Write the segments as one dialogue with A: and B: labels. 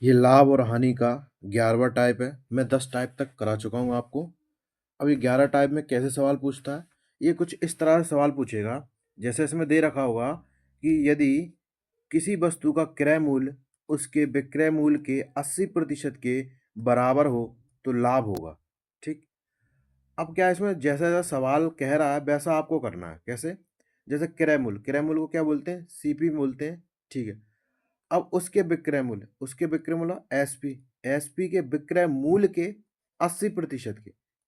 A: ये लाभ और हानि का 11वां टाइप है। मैं 10 टाइप तक करा चुका हूँ आपको। अब ये 11 टाइप में कैसे सवाल पूछता है, ये कुछ इस तरह से सवाल पूछेगा, जैसे इसमें दे रखा होगा कि यदि किसी वस्तु का क्रय मूल्य उसके विक्रय मूल्य के 80% के बराबर हो तो लाभ होगा। ठीक। अब क्या है, इसमें जैसा जैसा सवाल कह रहा है वैसा आपको करना है। कैसे? जैसे क्रय मूल्य को क्या बोलते हैं? सीपी बोलते हैं। ठीक है। अब उसके विक्रय मूल्य एसपी, एसपी के विक्रय मूल्य के 80%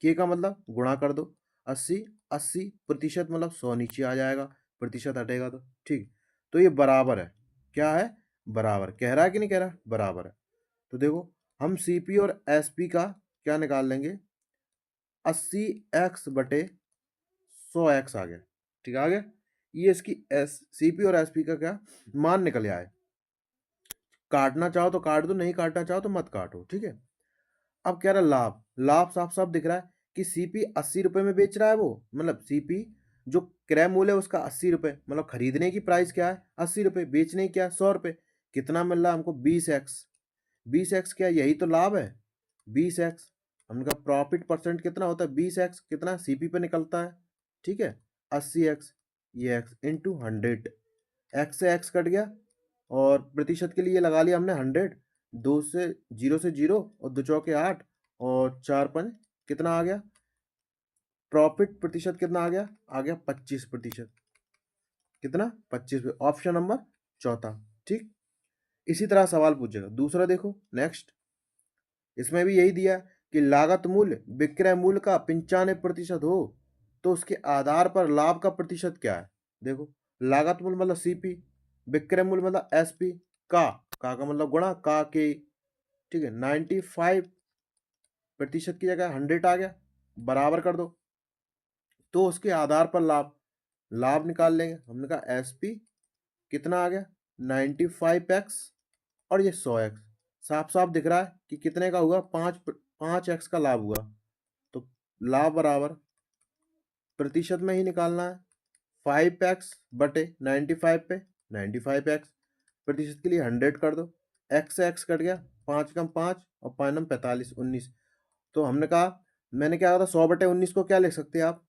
A: के का मतलब गुणा कर दो। 80 मतलब 100 नीचे आ जाएगा, प्रतिशत हटेगा तो। ठीक। तो ये बराबर है। क्या है? बराबर। कह रहा है कि नहीं कह रहा? बराबर है। तो देखो, हम सीपी और एसपी का क्या निकाल लेंगे? 80x बटे 100x आ गया। ठीक आ गया। ये इसकी एस सीपी और एसपी का क्या मान निकल आए। काटना चाहो तो काट दो, नहीं काटना चाहो तो मत काटो। ठीक है। अब कह रहा लाभ, लाभ साफ साफ दिख रहा है कि सीपी 80 रुपए में बेच रहा है वो, मतलब सीपी जो क्रय मूल्य है उसका 80 रुपए, मतलब खरीदने की प्राइस क्या है? 80 रुपए, बेचने की क्या? 100 रुपए। कितना मिल रहा है हमको? 20x। 20x क्या? यही तो लाभ है। 20x। हमने कहा प्रॉफिट परसेंट कितना होता है? 20x कितना सीपी पे निकलता है। ठीक है। 80x, ये x इंटू 100। एक्स से एक्स कट गया और प्रतिशत के लिए लगा लिया हमने 100। दो से जीरो से जीरो और दो चौके 8 और 4 5 कितना आ गया? प्रॉफिट प्रतिशत कितना आ गया? आ गया 25%। कितना? 25। ऑप्शन नंबर चौथा। ठीक। इसी तरह सवाल पूछेगा दूसरा। देखो नेक्स्ट, इसमें भी यही दिया कि लागत मूल्य विक्रय मूल्य का 95% हो तो उसके आधार पर लाभ का प्रतिशत क्या है? देखो, लागत मूल्य मतलब सीपी, विक्रय मूल्य मतलब एसपी, का मतलब गुणा का के। ठीक है। 95% की जगह 100 आ गया, बराबर कर दो। तो उसके आधार पर लाभ, लाभ निकाल लेंगे। हमने कहा एसपी कितना आ गया? 95x और ये 100x। साफ साफ दिख रहा है कि कितने का हुआ? 5x का लाभ हुआ। तो लाभ बराबर प्रतिशत में ही निकालना है। 5x बटे 95 पे 95x, प्रतिशत के लिए 100 कर दो। x से x कट गया, 5 कम 5 और 5 नम 45, 19। तो हमने कहा, मैंने क्या कहा था? 100/19 को क्या लिख सकते हैं आप?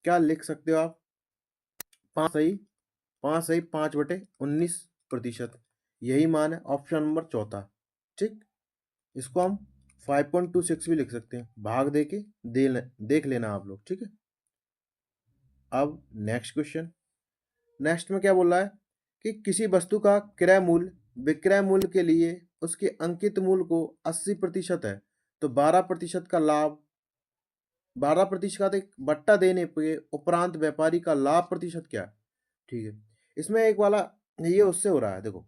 A: क्या लिख सकते हो आप? 5 सही 5/19%। यही मान है ऑप्शन नंबर चौथा। ठीक। इसको हम 5.26 भी लिख सकते हैं। भाग दे के देख लेना आप लोग। ठीक है। अब नेक्स्ट क्वेश्चन। नेक्स्ट में क्या बोल रहा है कि किसी वस्तु का क्रय मूल्य विक्रय मूल्य के लिए उसके अंकित मूल्य को 80% है तो 12% का लाभ, 12% का एक बट्टा देने पे उपरांत व्यापारी का लाभ प्रतिशत क्या है? ठीक है। इसमें एक वाला ये उससे हो रहा है। देखो,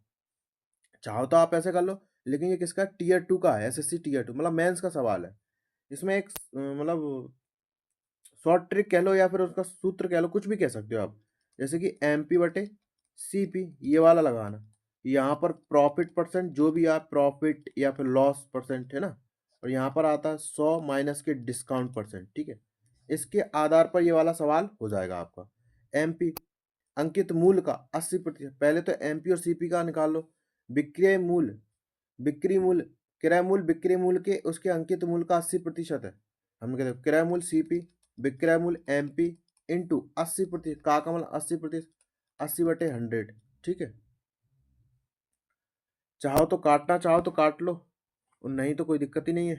A: चाहो तो आप ऐसे कर लो, लेकिन ये किसका? टीयर 2 का है। एसएससी टीयर 2 मतलब मेंस का सवाल है। इसमें एक मतलब शॉर्ट ट्रिक कह लो या फिर उसका सूत्र कह लो, कुछ भी कह सकते हो आप। जैसे कि एमपी बटे सीपी, ये वाला लगाना। यहाँ पर प्रॉफिट परसेंट, जो भी आप प्रॉफिट या फिर लॉस परसेंट है ना, और यहाँ पर आता है 100 माइनस के डिस्काउंट परसेंट। ठीक है। इसके आधार पर ये वाला सवाल हो जाएगा आपका। एमपी अंकित मूल्य का 80%। पहले तो एमपी और सीपी का निकाल लो। विक्रय मूल्य, बिक्री मूल्य, क्रय मूल्य बिक्री मूल्य के उसके अंकित मूल्य का 80% है। हम कहते हैं क्रय मूल्य सीपी, विक्रय मूल्य एमपी इंटू 80%, का मतलब 80%, 80/100। ठीक है। चाहो तो काटना चाहो तो काट लो, और नहीं तो कोई दिक्कत ही नहीं है।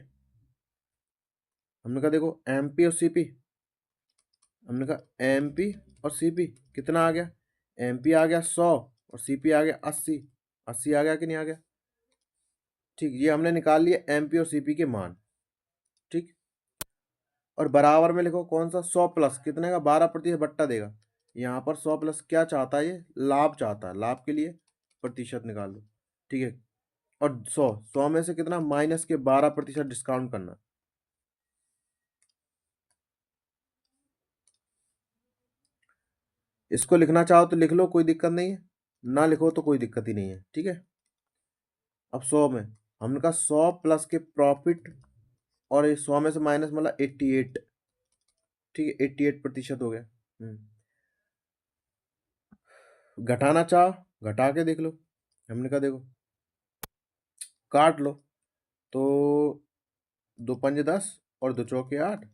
A: हमने कहा देखो एमपी और सीपी, हमने कहा एमपी और सीपी कितना आ गया? एमपी आ गया 100 और सीपी आ गया 80। 80 आ गया कि नहीं आ गया? ठीक। ये हमने निकाल लिया एमपी और सीपी के मान। ठीक। और बराबर में लिखो कौन सा? 100 प्लस कितने का? 12% बट्टा देगा। यहाँ पर 100 प्लस क्या चाहता है? ये लाभ चाहता है। लाभ के लिए प्रतिशत निकाल दो। ठीक है। और 100 में से कितना माइनस के 12% डिस्काउंट करना। इसको लिखना चाहो तो लिख लो, कोई दिक्कत नहीं है। ना लिखो तो कोई दिक्कत ही नहीं है। ठीक है। अब 100 में हमने कहा 100 प्लस के प्रॉफिट, और ये 100 में से माइनस मतलब 88। ठीक है। 88% हो गया। घटाना चाहो घटा के देख लो। हमने कहा देखो, काट लो तो 2 पंजे 10 और 2 चौके 8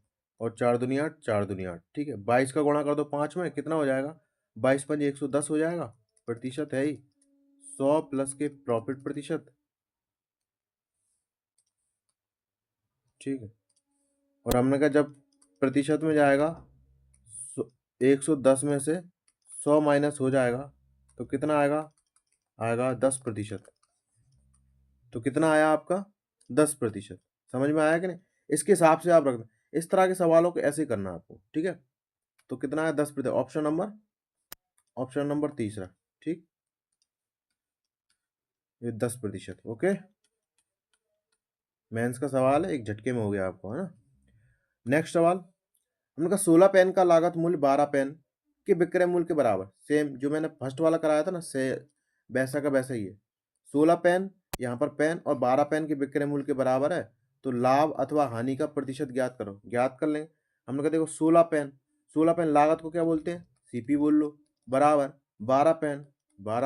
A: और 4 दूनी 8, 4 दूनी 8, ठीक है। 22 का गुणा कर दो 5 में, कितना हो जाएगा? 22 पंजे 110 हो जाएगा। प्रतिशत है ही 100 प्लस के प्रॉफिट प्रतिशत, ठीक है। और हमने कहा जब प्रतिशत में जाएगा 110 में से 100 माइनस हो जाएगा तो कितना आएगा? आएगा 10%। तो कितना आया आपका? 10%। समझ में आया कि नहीं? इसके हिसाब से आप रखना। इस तरह के सवालों को ऐसे ही करना आपको, ठीक है। तो कितना है? 10%। ऑप्शन नंबर तीसरा, ठीक, ये 10%। ओके, मेंस का सवाल है, एक झटके में हो गया आपको, है ना। नेक्स्ट सवाल, हमने कहा 16 पेन का लागत मूल्य 12 पेन के विक्रय मूल्य के बराबर। सेम जो मैंने फर्स्ट वाला कराया था ना, से वैसा का वैसा ही है। 16 पेन यहाँ पर पेन और 12 पेन के विक्रय मूल्य के बराबर है, तो लाभ अथवा हानि का प्रतिशत ज्ञात करो। ज्ञात कर लेंगे। हमने कहा देखो 16 पेन लागत को क्या बोलते हैं? सीपी बोल लो, बराबर 12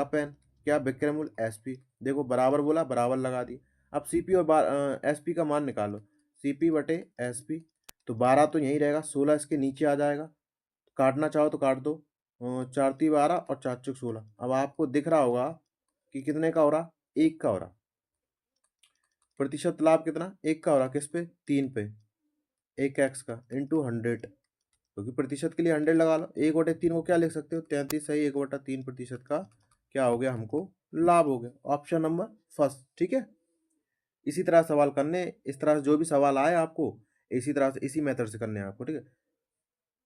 A: पेन क्या विक्रय मूल्य? एसपी। देखो बराबर बोला, बराबर लगा दी। अब सीपी और एसपी का मान निकालो, सीपी बटे एसपी। तो 12 तो यहीं रहेगा, 16 इसके नीचे आ जाएगा। काटना चाहो तो काट दो, 4 × 12 और 4 × 16। अब आपको दिख रहा होगा कि कितने का हो रहा? 1 का हो रहा। प्रतिशत लाभ कितना? 1 का हो रहा। किस पे? 3 पे। 1x का इंटू 100, क्योंकि प्रतिशत के लिए 100 लगा लो। 1/3 को क्या लिख सकते हो? 33 सही। 1/3% का क्या हो गया? हमको लाभ हो गया। ऑप्शन नंबर फर्स्ट, ठीक है। इसी तरह सवाल करने, इस तरह से जो भी सवाल आए आपको इसी तरह से, इसी मेथड से करने हैं आपको, ठीक है।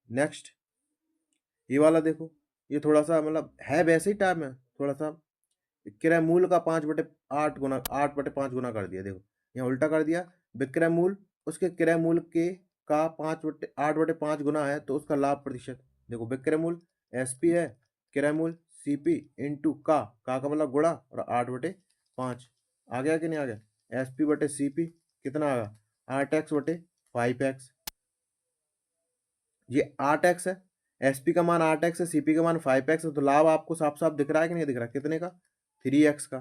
A: नेक्स्ट ये वाला देखो, ये थोड़ा सा मतलब है वैसे ही टाइम है, थोड़ा सा विक्रय मूल्य का 8/5 गुना कर दिया। देखो यहाँ उल्टा कर दिया। विक्रय मूल्य उसके क्रय मूल्य के का 8/5 गुना है, तो उसका लाभ प्रतिशत। देखो विक्रय मूल्य एसपी है, क्रय मूल्य सीपी इंटू का मतलब गुणा, और 8/5 आ गया कि नहीं आ गया? एसपी बटे सीपी कितना आ गया? 8x बटे 5x। ये 8x है, एसपी का मान 8x है, सीपी का मान 5x है। तो लाभ आपको साफ साफ दिख रहा है कि नहीं दिख रहा? कितने का? 3x का।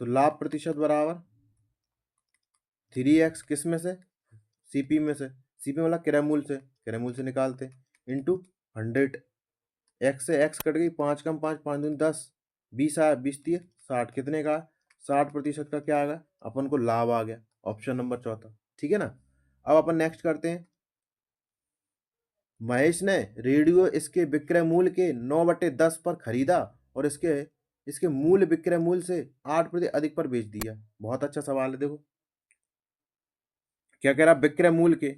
A: तो लाभ प्रतिशत बराबर 3x किस में से? सीपी में से। सीपी मतलब क्रय मूल्य से निकालते इंटू 100। एक्स से एक्स कट गई, 5 कम 5, 5 दूनी 10, 20 आया, 20 दिए 60। कितने का? 60% का क्या आ गया? अपन को लाभ आ गया। ऑप्शन नंबर चौथा, ठीक है ना। अब अपन नेक्स्ट करते हैं। महेश ने रेडियो इसके विक्रय मूल्य के 9/10 पर खरीदा और इसके इसके मूल्य विक्रय मूल्य से 8% अधिक पर बेच दिया। बहुत अच्छा सवाल है। देखो क्या कह रहा? विक्रय मूल्य के,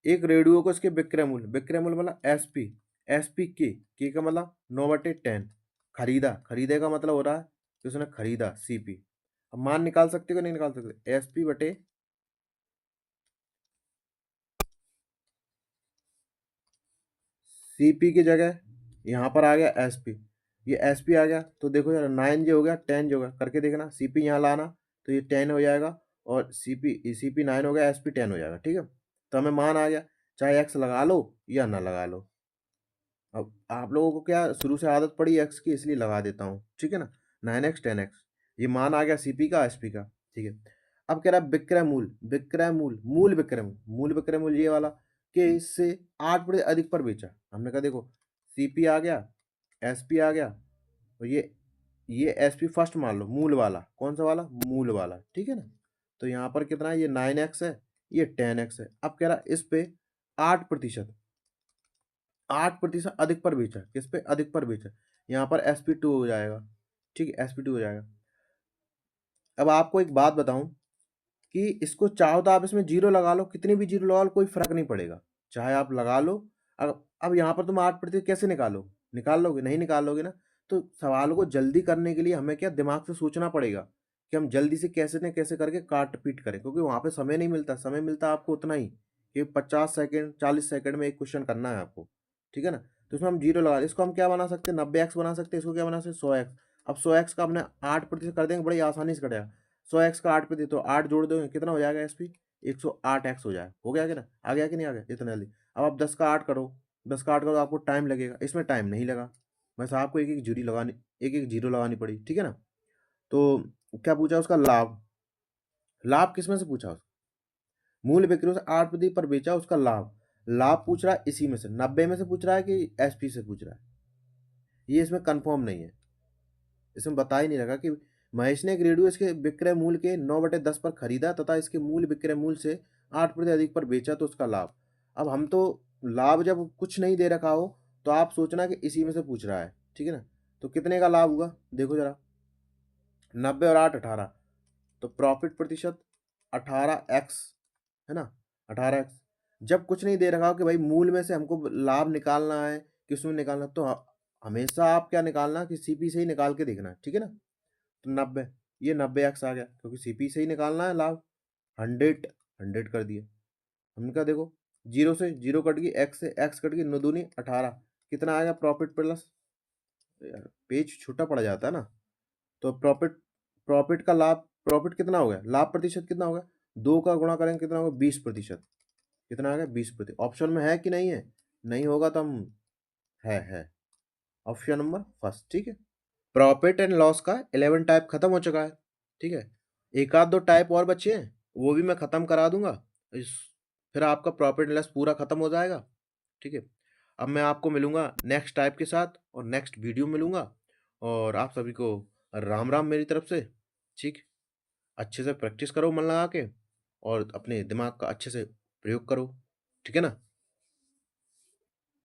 A: एक रेडियो को इसके विक्रय मूल्य मतलब एसपी, एसपी के का मतलब 9/10। खरीदे का मतलब हो रहा है कि उसने खरीदा, सीपी। अब मान निकाल सकते हो नहीं निकाल सकते? एसपी बटे सीपी की जगह यहाँ पर आ गया एसपी। ये एसपी आ गया तो देखो यार 9 जो हो गया 10 जो हो गया, करके देखना। सीपी यहाँ लाना तो ये 10 हो जाएगा, और सीपी 9 हो गया, एसपी 10 हो जाएगा, ठीक है। तो हमें मान आ गया, चाहे एक्स लगा लो या ना लगा लो। अब आप लोगों को क्या शुरू से आदत पड़ी एक्स की, इसलिए लगा देता हूँ, ठीक है ना। 9x 10x, ये मान आ गया सीपी का, एसपी का, ठीक है। अब कह रहा है मूल विक्रय मूल्य ये वाला कि इससे 8% अधिक पर बेचा। हमने कहा देखो सीपी आ गया, एसपी आ गया, और ये एसपी फर्स्ट मान लो, मूल वाला। कौन सा वाला? मूल वाला, ठीक है ना। तो यहाँ पर कितना है? ये 9x है, ये 10x है। अब कह रहा है इस पे 8% 8% अधिक पर बेचा। किस पे? अधिक पर बेचा। यहाँ पर sp2 हो जाएगा, ठीक है, sp2 हो जाएगा। अब आपको एक बात बताऊं कि इसको चाहो तो आप इसमें जीरो लगा लो, कितनी भी जीरो लगा लो, कोई फर्क नहीं पड़ेगा, चाहे आप लगा लो। अब यहाँ पर तुम 8% कैसे निकाल लोगे? नहीं निकाल लोगे ना। तो सवाल को जल्दी करने के लिए हमें क्या दिमाग से सोचना पड़ेगा कि हम जल्दी से कैसे न कैसे करके काट पीट करें, क्योंकि वहाँ पे समय नहीं मिलता। समय मिलता आपको उतना ही कि 50 सेकेंड 40 सेकेंड में एक क्वेश्चन करना है आपको, ठीक है ना। तो इसमें हम जीरो लगा, इसको हम क्या बना सकते हैं? 90x बना सकते हैं। इसको क्या बना सकते हैं? 100x। अब 100x का अपने 8% कर देंगे, बड़ी आसानी से कटेगा। 100x का 8% तो 8 जोड़ दोगे, कितना हो जाएगा? एसपी 108x हो जाएगा। हो गया कि ना? आ गया कि नहीं आ गया? इतना जल्दी। अब आप 10 का 8 करो, 10 का 8 करो, आपको टाइम लगेगा। इसमें टाइम नहीं लगा, बस आपको एक एक जीरो लगानी पड़ी, ठीक है ना। तो क्या पूछा? उसका लाभ। लाभ किसमें से पूछा उसको? मूल बिक्री से 8% पर बेचा उसका लाभ। लाभ पूछ रहा है इसी में से, 90 में से पूछ रहा है कि एसपी से पूछ रहा है, ये इसमें कंफर्म नहीं है। इसमें बता ही नहीं रखा कि महेश ने एक रेडियो इसके विक्रय मूल्य के 9/10 पर खरीदा तथा इसके मूल विक्रय मूल्य से 8% अधिक पर बेचा तो उसका लाभ। अब हम तो लाभ जब कुछ नहीं दे रखा हो तो आप सोचना कि इसी में से पूछ रहा है, ठीक है ना? तो कितने का लाभ हुआ देखो जरा, 90 और 8 18, तो प्रॉफिट प्रतिशत 18x है ना, 18x। जब कुछ नहीं दे रखा हो कि भाई मूल में से हमको लाभ निकालना है, किसमें निकालना है, तो हमेशा आप क्या निकालना कि सीपी से ही निकाल के देखना है, ठीक है ना? तो 90, ये 90x आ गया क्योंकि सीपी से ही निकालना है लाभ। 100 कर दिए हमने, कहा देखो जीरो से जीरो कट गई, एक्स से एक्स कट गई, 9 दूनी 18, कितना आएगा प्रॉफिट प्लस, यार पेज छोटा पड़ जाता है ना। तो प्रॉफिट, प्रॉफिट का लाभ, प्रॉफिट कितना हो गया, लाभ प्रतिशत कितना होगा, 2 का गुणा करेंगे कितना होगा 20%, कितना आ गया 20%। ऑप्शन में है कि नहीं है? नहीं होगा तो हम है ऑप्शन नंबर फर्स्ट, ठीक है। प्रॉफिट एंड लॉस का 11 टाइप खत्म हो चुका है, ठीक है। एक आध दो टाइप और बचे हैं, वो भी मैं खत्म करा दूंगा इस, फिर आपका प्रॉफिट एंड लॉस पूरा खत्म हो जाएगा, ठीक है। अब मैं आपको मिलूंगा नेक्स्ट टाइप के साथ और नेक्स्ट वीडियो मिलूंगा, और आप सभी को राम राम मेरी तरफ से, ठीक। अच्छे से प्रैक्टिस करो मन लगा के, और अपने दिमाग का अच्छे से प्रयोग करो, ठीक है ना।